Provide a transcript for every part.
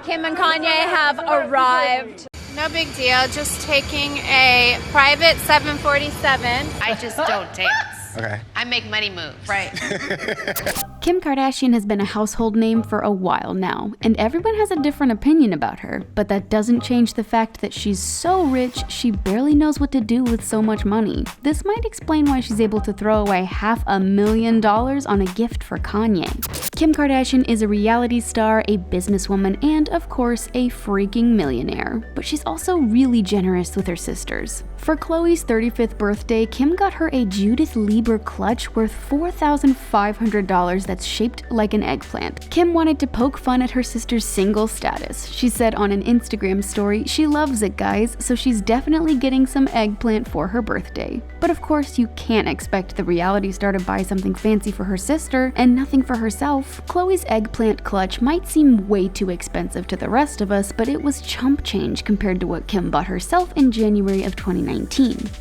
Kim and Kanye have arrived. No big deal, just taking a private 747. I just don't dance. Okay. I make money move. Right. Kim Kardashian has been a household name for a while now, and everyone has a different opinion about her, but that doesn't change the fact that she's so rich, she barely knows what to do with so much money. This might explain why she's able to throw away $500,000 on a gift for Kanye. Kim Kardashian is a reality star, a businesswoman, and of course, a freaking millionaire. But she's also really generous with her sisters. For Khloe's 35th birthday, Kim got her a Judith Lieber clutch worth $4,500 that's shaped like an eggplant. Kim wanted to poke fun at her sister's single status. She said on an Instagram story, "She loves it, guys, so she's definitely getting some eggplant for her birthday." But of course, you can't expect the reality star to buy something fancy for her sister and nothing for herself. Khloe's eggplant clutch might seem way too expensive to the rest of us, but it was chump change compared to what Kim bought herself in January of 2019.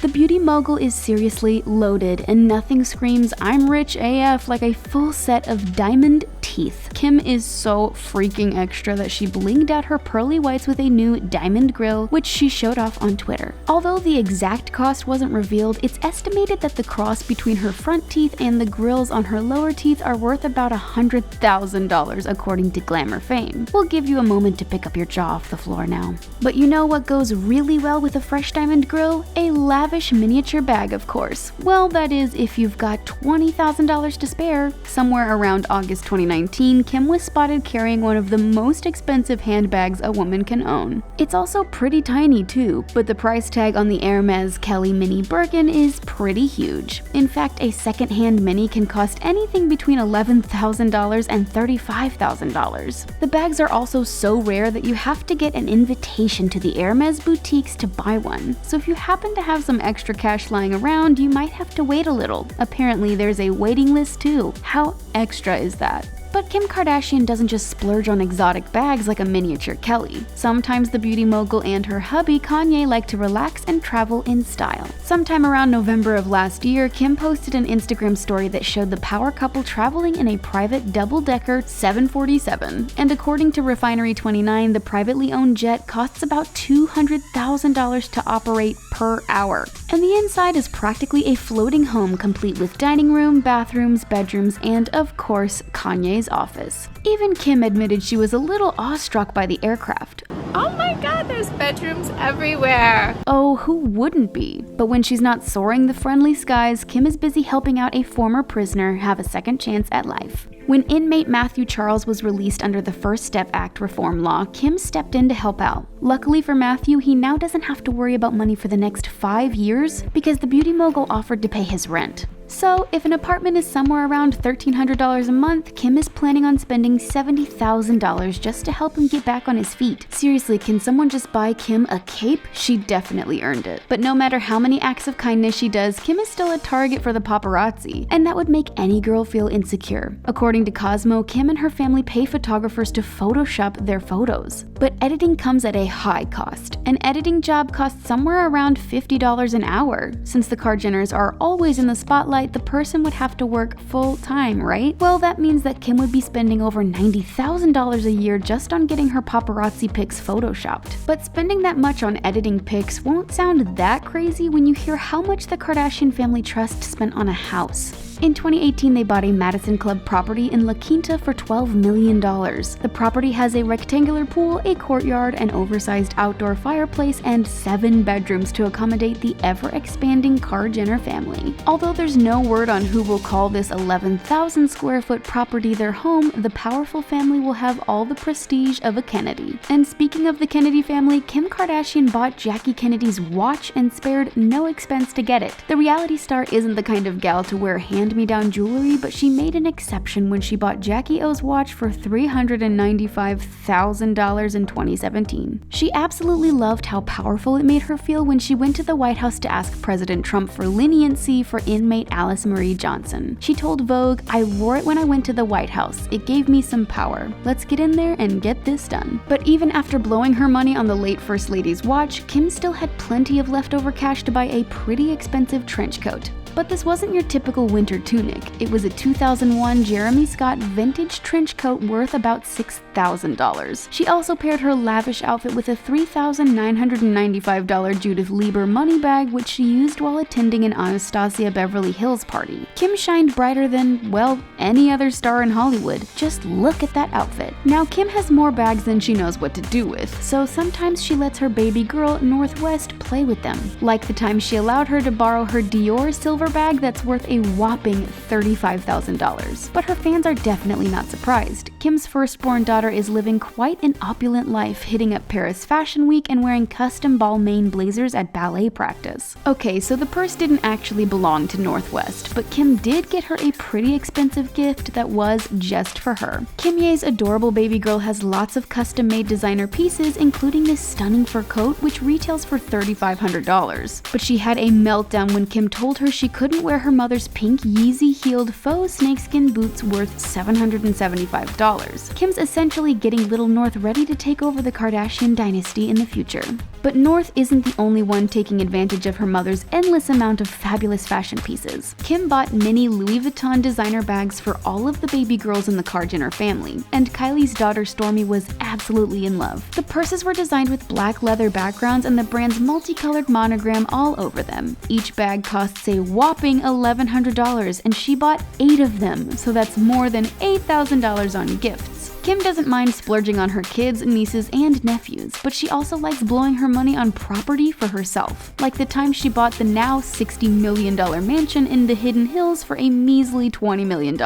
The beauty mogul is seriously loaded, and nothing screams "I'm rich AF" like a full set of diamond teeth. Kim is so freaking extra that she blinged out her pearly whites with a new diamond grill, which she showed off on Twitter. Although the exact cost wasn't revealed, it's estimated that the cross between her front teeth and the grills on her lower teeth are worth about $100,000 according to Glamour fame. We'll give you a moment to pick up your jaw off the floor now. But you know what goes really well with a fresh diamond grill? A lavish miniature bag, of course. Well, that is if you've got $20,000 to spare. Somewhere around August 2019, Kim was spotted carrying one of the most expensive handbags a woman can own. It's also pretty tiny too, but the price tag on the Hermes Kelly Mini Birkin is pretty huge. In fact, a second-hand mini can cost anything between $11,000 and $35,000. The bags are also so rare that you have to get an invitation to the Hermes boutiques to buy one. So if you happen to have some extra cash lying around, you might have to wait a little. Apparently, there's a waiting list too. How extra is that? But Kim Kardashian doesn't just splurge on exotic bags like a miniature Kelly. Sometimes the beauty mogul and her hubby Kanye like to relax and travel in style. Sometime around November of last year, Kim posted an Instagram story that showed the power couple traveling in a private double-decker 747. And according to Refinery29, the privately owned jet costs about $200,000 to operate per hour. And the inside is practically a floating home complete with dining room, bathrooms, bedrooms, and of course, Kanye's office. Even Kim admitted she was a little awestruck by the aircraft. Oh my god, there's bedrooms everywhere. Oh, who wouldn't be? But when she's not soaring the friendly skies, Kim is busy helping out a former prisoner have a second chance at life. When inmate Matthew Charles was released under the First Step Act reform law, Kim stepped in to help out. Luckily for Matthew, he now doesn't have to worry about money for the next 5 years because the beauty mogul offered to pay his rent. So, if an apartment is somewhere around $1,300 a month, Kim is planning on spending $70,000 just to help him get back on his feet. Seriously, can someone just buy Kim a cape? She definitely earned it. But no matter how many acts of kindness she does, Kim is still a target for the paparazzi, and that would make any girl feel insecure. According to Cosmo, Kim and her family pay photographers to Photoshop their photos. But editing comes at a high cost. An editing job costs somewhere around $50 an hour. Since the Kardashians are always in the spotlight, the person would have to work full-time, right? Well, that means that Kim would be spending over $90,000 a year just on getting her paparazzi pics photoshopped. But spending that much on editing pics won't sound that crazy when you hear how much the Kardashian family trust spent on a house. In 2018, they bought a Madison Club property in La Quinta for $12 million. The property has a rectangular pool, a courtyard, an oversized outdoor fireplace, and 7 bedrooms to accommodate the ever-expanding Jenner family. Although there's no word on who will call this 11,000 square foot property their home, the powerful family will have all the prestige of a Kennedy. And speaking of the Kennedy family, Kim Kardashian bought Jackie Kennedy's watch and spared no expense to get it. The reality star isn't the kind of gal to wear hand-me-down jewelry, but she made an exception when she bought Jackie O's watch for $395,000 in 2017. She absolutely loved how powerful it made her feel when she went to the White House to ask President Trump for leniency for inmate Alice Marie Johnson. She told Vogue, "I wore it when I went to the White House. It gave me some power. Let's get in there and get this done." But even after blowing her money on the late First Lady's watch, Kim still had plenty of leftover cash to buy a pretty expensive trench coat. But this wasn't your typical winter tunic. It was a 2001 Jeremy Scott vintage trench coat worth about $6,000. $8,000. She also paired her lavish outfit with a $3,995 Judith Lieber money bag, which she used while attending an Anastasia Beverly Hills party. Kim shined brighter than, well, any other star in Hollywood. Just look at that outfit. Now, Kim has more bags than she knows what to do with, so sometimes she lets her baby girl, Northwest, play with them. Like the time she allowed her to borrow her Dior silver bag that's worth a whopping $35,000. But her fans are definitely not surprised. Kim's firstborn daughter is living quite an opulent life, hitting up Paris Fashion Week and wearing custom Balmain blazers at ballet practice. Okay, so the purse didn't actually belong to Northwest, but Kim did get her a pretty expensive gift that was just for her. Kimye's adorable baby girl has lots of custom-made designer pieces, including this stunning fur coat, which retails for $3,500. But she had a meltdown when Kim told her she couldn't wear her mother's pink Yeezy-heeled faux snakeskin boots worth $775. Kim's essentially getting little North ready to take over the Kardashian dynasty in the future. But North isn't the only one taking advantage of her mother's endless amount of fabulous fashion pieces. Kim bought mini Louis Vuitton designer bags for all of the baby girls in the Kardashian Jenner family, and Kylie's daughter Stormi was absolutely in love. The purses were designed with black leather backgrounds and the brand's multicolored monogram all over them. Each bag costs a whopping $1,100, and she bought 8 of them, so that's more than $8,000 on gifts. Kim doesn't mind splurging on her kids, nieces, and nephews, but she also likes blowing her money on property for herself, like the time she bought the now $60 million mansion in the Hidden Hills for a measly $20 million.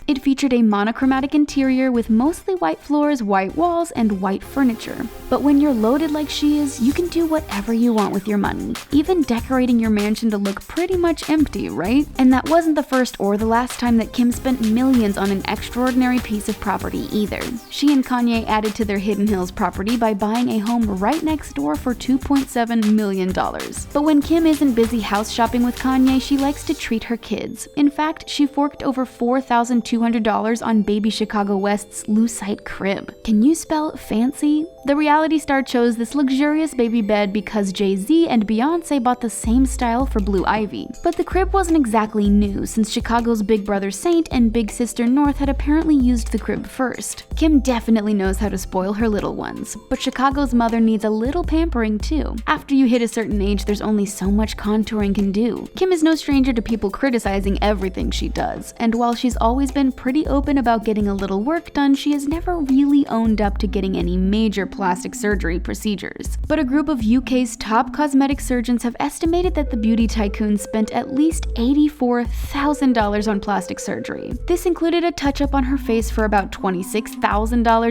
It featured a monochromatic interior with mostly white floors, white walls, and white furniture. But when you're loaded like she is, you can do whatever you want with your money, even decorating your mansion to look pretty much empty, right? And that wasn't the first or the last time that Kim spent millions on an extraordinary piece of property either. She and Kanye added to their Hidden Hills property by buying a home right next door for $2.7 million. But when Kim isn't busy house shopping with Kanye, she likes to treat her kids. In fact, she forked over $4,200 on baby Chicago West's Lucite crib. Can you spell fancy? The reality star chose this luxurious baby bed because Jay-Z and Beyonce bought the same style for Blue Ivy. But the crib wasn't exactly new, since Chicago's big brother Saint and big sister North had apparently used the crib first. Kim definitely knows how to spoil her little ones, but Chicago's mother needs a little pampering too. After you hit a certain age, there's only so much contouring can do. Kim is no stranger to people criticizing everything she does, and while she's always been pretty open about getting a little work done, she has never really owned up to getting any major plastic surgery procedures. But a group of UK's top cosmetic surgeons have estimated that the beauty tycoon spent at least $84,000 on plastic surgery. This included a touch-up on her face for about $26,000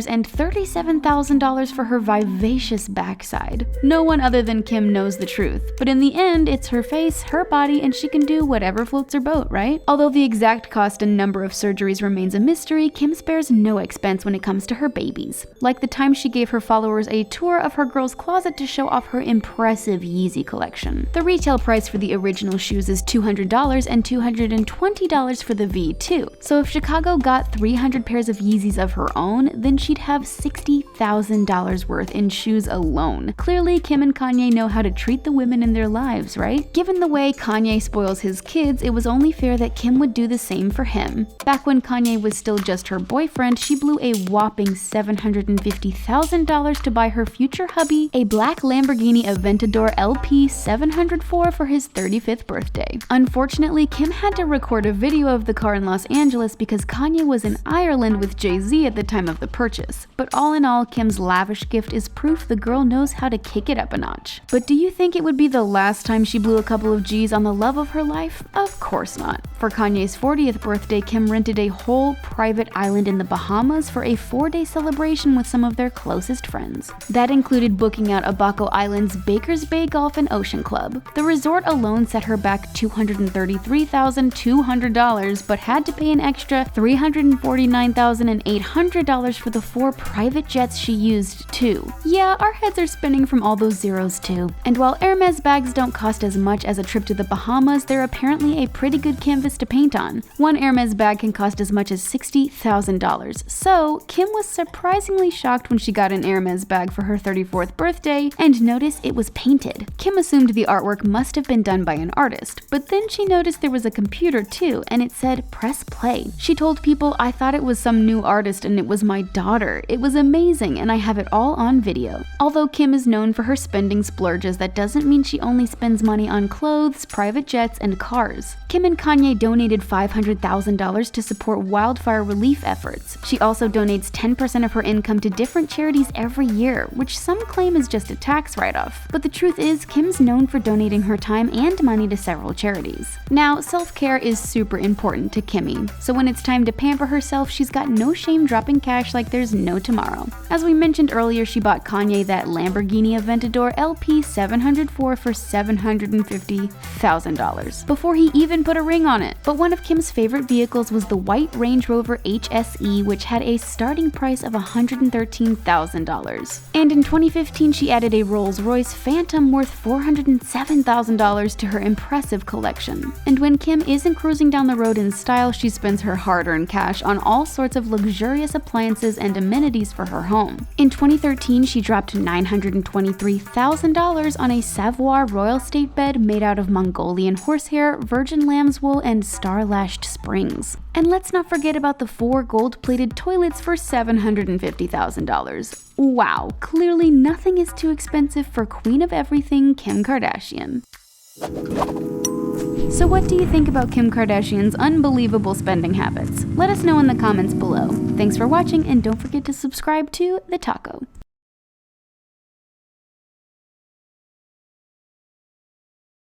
and $37,000 for her vivacious backside. No one other than Kim knows the truth, but in the end, it's her face, her body, and she can do whatever floats her boat, right? Although the exact cost and number of surgeries remains a mystery, Kim spares no expense when it comes to her babies. Like the time she gave her followers a tour of her girl's closet to show off her impressive Yeezy collection. The retail price for the original shoes is $200 and $220 for the V2. So if Chicago got 300 pairs of Yeezys of her own, then she'd have $60,000 worth in shoes alone. Clearly, Kim and Kanye know how to treat the women in their lives, right? Given the way Kanye spoils his kids, it was only fair that Kim would do the same for him. Back when Kanye was still just her boyfriend, she blew a whopping $750,000 to buy her future hubby a black Lamborghini Aventador LP 704 for his 35th birthday. Unfortunately, Kim had to record a video of the car in Los Angeles because Kanye was in Ireland with Jay-Z at the time of the purchase. But all in all, Kim's lavish gift is proof the girl knows how to kick it up a notch. But do you think it would be the last time she blew a couple of G's on the love of her life? Of course not. For Kanye's 40th birthday, Kim rented a whole private island in the Bahamas for a 4-day celebration with some of their closest friends. That included booking out Abaco Island's Baker's Bay Golf and Ocean Club. The resort alone set her back $233,200, but had to pay an extra $349,800 for the 4 private jets she used too. Yeah, our heads are spinning from all those zeros too. And while Hermes bags don't cost as much as a trip to the Bahamas, they're apparently a pretty good canvas to paint on. One Hermes bag can cost as much as $60,000. So Kim was surprisingly shocked when she got an Hermes bag for her 34th birthday and noticed it was painted. Kim assumed the artwork must have been done by an artist, but But then she noticed there was a computer too, and it said press play. She told people, "I thought it was some new artist and it was my daughter. It was amazing and I have it all on video." Although Kim is known for her spending splurges, that doesn't mean she only spends money on clothes, private jets, and cars. Kim and Kanye donated $500,000 to support wildfire relief efforts. She also donates 10% of her income to different charities every year, which some claim is just a tax write-off. But the truth is, Kim's known for donating her time and money to several charities. Now, self-care is super important to Kimmy, so when it's time to pamper herself, she's got no shame dropping cash like there's no tomorrow. As we mentioned earlier, she bought Kanye that Lamborghini Aventador LP 704 for $750,000 before he even put a ring on it. But one of Kim's favorite vehicles was the white Range Rover HSE, which had a starting price of $113,000. And in 2015, she added a Rolls-Royce Phantom worth $407,000 to her impressive collection. And when Kim isn't cruising down the road in style, she spends her hard-earned cash on all sorts of luxurious appliances and amenities for her home. In 2013, she dropped $923,000 on a Savoy royal state bed made out of Mongolian horsehair, virgin lamb's wool, and star-lashed springs. And let's not forget about the 4 gold-plated toilets for $750,000. Wow, clearly nothing is too expensive for Queen of Everything, Kim Kardashian. So what do you think about Kim Kardashian's unbelievable spending habits? Let us know in the comments below. Thanks for watching, and don't forget to subscribe to The Taco.